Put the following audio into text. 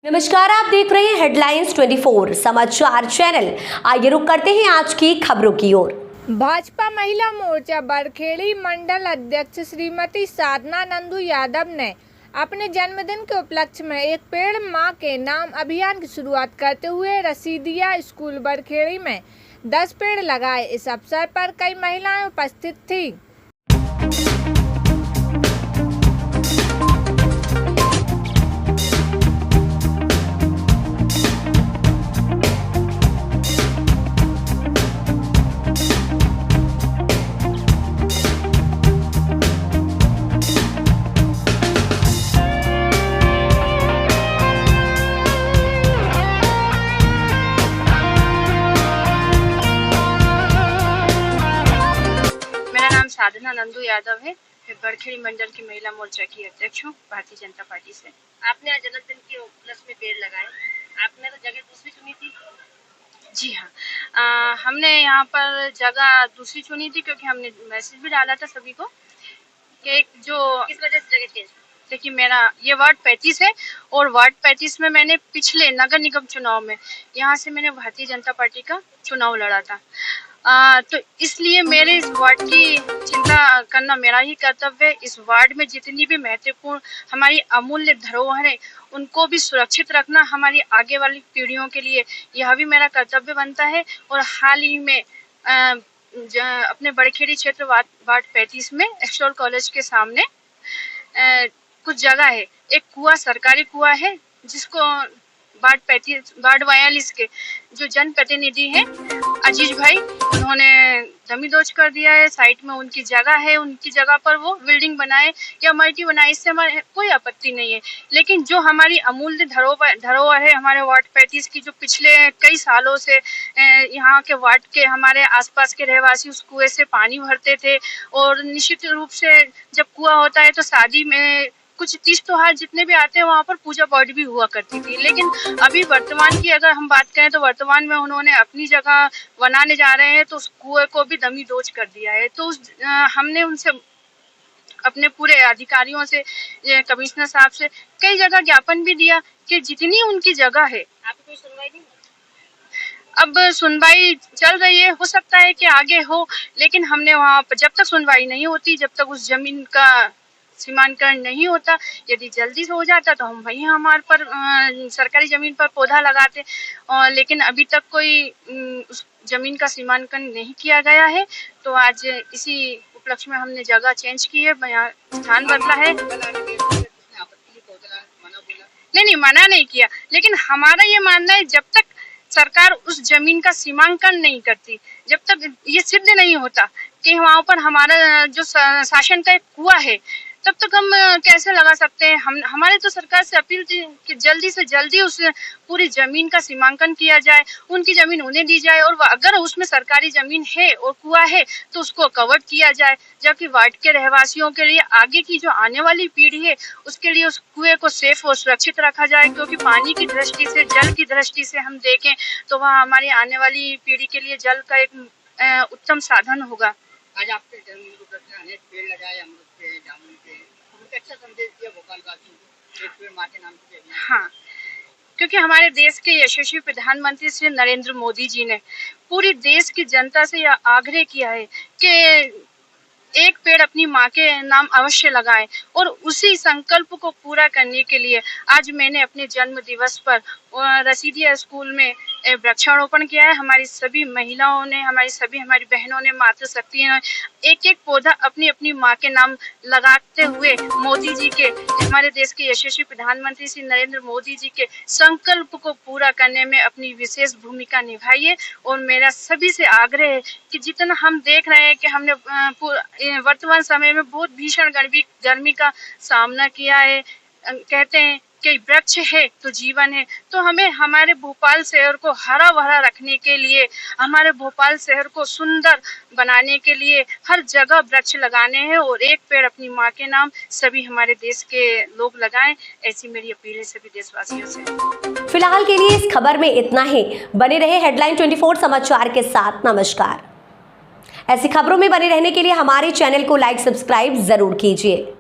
नमस्कार, आप देख रहे हैं हेडलाइंस 24 समाचार चैनल। आइए रुक करते हैं आज की खबरों की ओर। भाजपा महिला मोर्चा बरखेड़ी मंडल अध्यक्ष श्रीमती साधना नंदू यादव ने अपने जन्मदिन के उपलक्ष्य में एक पेड़ मां के नाम अभियान की शुरुआत करते हुए रसीदिया स्कूल बरखेड़ी में 10 पेड़ लगाए। इस अवसर पर कई महिलाएं उपस्थित थीं। मेरा नाम साधना नंदू यादव है। मैं बरखेड़ी मंडल की महिला मोर्चा की अध्यक्ष हूँ भारतीय जनता पार्टी से। आपने आज जन्मदिन के उपलक्ष्य में पेड़ लगाए, आपने तो जगह दूसरी चुनी थी। जी हाँ, हमने यहाँ पर जगह दूसरी चुनी थी क्योंकि हमने मैसेज भी डाला था सभी को कि जो किस वजह से जगह चेंज? देखिए, मेरा ये वार्ड 35 है और वार्ड 35 में मैंने पिछले नगर निगम चुनाव में यहाँ से मैंने भारतीय जनता पार्टी का चुनाव लड़ा था। तो इसलिए मेरे इस वार्ड की चिंता करना मेरा ही कर्तव्य है। इस वार्ड में जितनी भी महत्वपूर्ण हमारी अमूल्य धरोहर है उनको भी सुरक्षित रखना हमारी आगे वाली पीढ़ियों के लिए यह भी मेरा कर्तव्य बनता है। और हाल ही में अपने बरखेड़ी क्षेत्र वार्ड 35 में एक्सटोल कॉलेज के सामने कुछ जगह है, एक कुआं, सरकारी कुआं है जिसको वार्ड 42 के जो जनप्रतिनिधि हैं अजीज भाई, उन्होंने जमींदोज कर दिया है। साइड में उनकी जगह है, उनकी जगह पर वो बिल्डिंग बनाए या मल्टी बनाए, इससे हमारे कोई आपत्ति नहीं है। लेकिन जो हमारी अमूल्य धरोहर है हमारे वार्ड 35 की, जो पिछले कई सालों से यहाँ के वार्ड के हमारे आसपास के रहवासी उस कुएं से पानी भरते थे और निश्चित रूप से जब कुआं होता है तो शादी में कुछ तीज त्योहार जितने भी आते हैं वहाँ पर पूजा पाठ भी हुआ करती थी। लेकिन अभी वर्तमान की अगर हम बात करें तो वर्तमान में उन्होंने अपनी जगह बनाने जा रहे हैं तो उस कुएं को भी दमीदोज कर दिया है। तो हमने उनसे अपने पूरे अधिकारियों से, कमिश्नर साहब से कई जगह ज्ञापन भी दिया कि जितनी उनकी जगह है। आपकी कोई सुनवाई नहीं? अब सुनवाई चल रही है, हो सकता है कि आगे हो, लेकिन हमने वहाँ पर जब तक सुनवाई नहीं होती, जब तक उस जमीन का सीमांकन नहीं होता, यदि जल्दी से हो जाता तो हम वहीं हमारे पर सरकारी जमीन पर पौधा लगाते। लेकिन अभी तक कोई उस जमीन का सीमांकन नहीं किया गया है। तो आज इसी उपलक्ष्य में हमने जगह चेंज की है, स्थान बदला है। नहीं, मना नहीं किया, लेकिन हमारा ये मानना है जब तक सरकार उस जमीन का सीमांकन नहीं करती, जब तक ये सिद्ध नहीं होता कि वहाँ पर हमारा जो शासन का एक कुआं है, तब तक हम कैसे लगा सकते हैं। हमारे तो सरकार से अपील थी कि जल्दी से जल्दी उस पूरी जमीन का सीमांकन किया जाए, उनकी जमीन उन्हें दी जाए और अगर उसमें सरकारी जमीन है और कुआं है तो उसको कवर किया जाए, जबकि वार्ड के रहवासियों के लिए, आगे की जो आने वाली पीढ़ी है उसके लिए उस कुएं को सेफ और सुरक्षित रखा जाए। क्योंकि पानी की दृष्टि से, जल की दृष्टि से हम देखें तो वह हमारी आने वाली पीढ़ी के लिए जल का एक उत्तम साधन होगा। आज आपके जन्मदिन को अनेक पेड़ लगाए, अमरूद के, जामुन के, अच्छा संदेश दिया भोपाल वासियों को, एक पेड़ मां के नाम से। हाँ, क्योंकि हमारे देश के यशस्वी प्रधानमंत्री श्री नरेंद्र मोदी जी ने पूरी देश की जनता से यह आग्रह किया है कि एक पेड़ अपनी माँ के नाम अवश्य लगाएं। और उसी संकल्प को पूरा करने के लिए आज मैंने अपने जन्म दिवस पर रसीदिया स्कूल में वृक्षारोपण किया है। हमारी सभी महिलाओं ने, हमारी बहनों ने, मातृशक्ति ने एक पौधा अपनी अपनी माँ के नाम लगाते हुए मोदी जी के, हमारे देश के यशस्वी प्रधानमंत्री श्री नरेंद्र मोदी जी के संकल्प को पूरा करने में अपनी विशेष भूमिका निभाई है। और मेरा सभी से आग्रह है कि जितना हम देख रहे हैं कि हमने वर्तमान समय में बहुत भीषण गर्मी का सामना किया है। कहते हैं कि वृक्ष है तो जीवन है, तो हमें हमारे भोपाल शहर को हरा भरा रखने के लिए, हमारे भोपाल शहर को सुंदर बनाने के लिए हर जगह वृक्ष लगाने हैं और एक पेड़ अपनी माँ के नाम सभी हमारे देश के लोग लगाएं। ऐसी मेरी अपील है सभी देशवासियों से। फिलहाल के लिए इस खबर में इतना ही। बने रहे हेडलाइन 24 समाचार के साथ। नमस्कार। ऐसी खबरों में बने रहने के लिए हमारे चैनल को लाइक, सब्सक्राइब जरूर कीजिए।